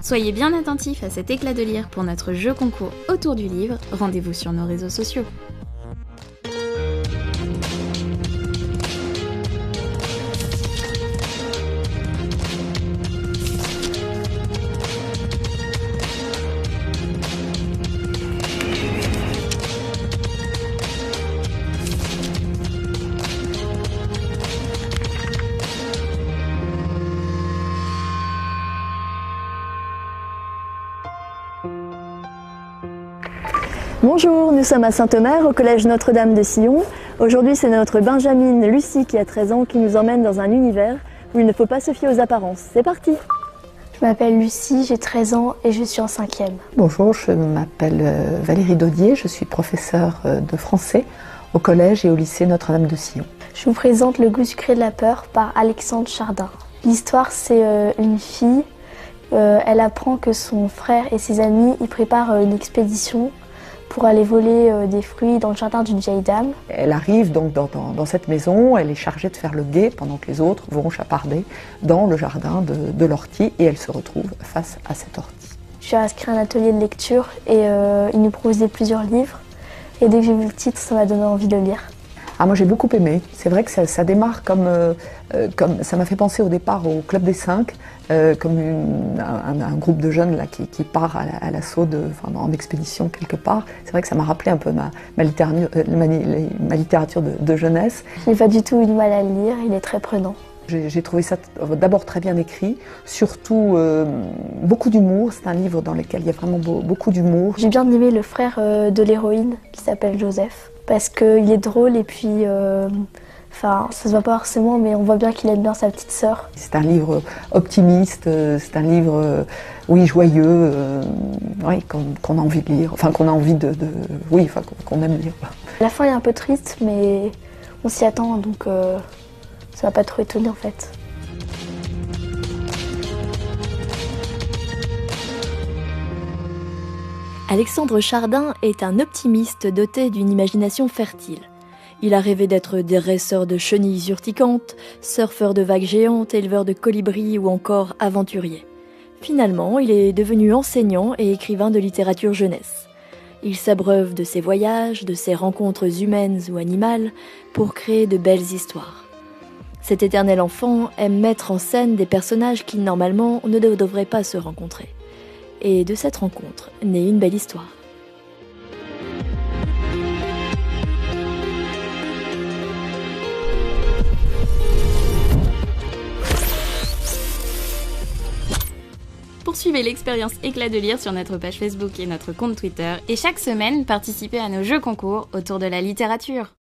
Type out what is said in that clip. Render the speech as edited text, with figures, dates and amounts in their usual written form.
Soyez bien attentifs à cet éclat de lire pour notre jeu concours autour du livre. Rendez-vous sur nos réseaux sociaux. Bonjour, nous sommes à Saint-Omer, au collège Notre-Dame de Sillon. Aujourd'hui, c'est notre Benjamine Lucie qui a 13 ans qui nous emmène dans un univers où il ne faut pas se fier aux apparences. C'est parti! Je m'appelle Lucie, j'ai 13 ans et je suis en 5e. Bonjour, je m'appelle Valérie Daudier, je suis professeure de français au collège et au lycée Notre-Dame de Sillon. Je vous présente Le goût sucré de la peur par Alexandre Chardin. L'histoire, c'est une fille, elle apprend que son frère et ses amis y préparent une expédition pour aller voler des fruits dans le jardin d'une vieille dame. Elle arrive donc dans cette maison, elle est chargée de faire le guet pendant que les autres vont chaparder dans le jardin de l'ortie et elle se retrouve face à cet ortie. Je suis inscrite à un atelier de lecture et il nous proposait plusieurs livres et dès que j'ai vu le titre, ça m'a donné envie de lire. Ah, moi j'ai beaucoup aimé, c'est vrai que ça démarre comme ça m'a fait penser au départ au Club des 5, comme un groupe de jeunes là, qui part à l'assaut en expédition quelque part. C'est vrai que ça m'a rappelé un peu ma littérature de jeunesse. Je n'ai pas du tout eu de mal à le lire, il est très prenant. J'ai trouvé ça d'abord très bien écrit, surtout beaucoup d'humour. C'est un livre dans lequel il y a vraiment beaucoup d'humour. J'ai bien aimé le frère de l'héroïne qui s'appelle Joseph parce qu'il est drôle et puis ça se voit pas forcément mais on voit bien qu'il aime bien sa petite sœur. C'est un livre optimiste, c'est un livre joyeux, qu'on a envie de lire, qu'on a envie qu'on aime lire. La fin est un peu triste mais on s'y attend donc ça m'a pas trop étonné en fait. Alexandre Chardin est un optimiste doté d'une imagination fertile. Il a rêvé d'être dresseur de chenilles urticantes, surfeur de vagues géantes, éleveur de colibris ou encore aventurier. Finalement, il est devenu enseignant et écrivain de littérature jeunesse. Il s'abreuve de ses voyages, de ses rencontres humaines ou animales pour créer de belles histoires. Cet éternel enfant aime mettre en scène des personnages qui, normalement, ne devraient pas se rencontrer. Et de cette rencontre naît une belle histoire. Poursuivez l'expérience éclat de lire sur notre page Facebook et notre compte Twitter. Et chaque semaine, participez à nos jeux concours autour de la littérature.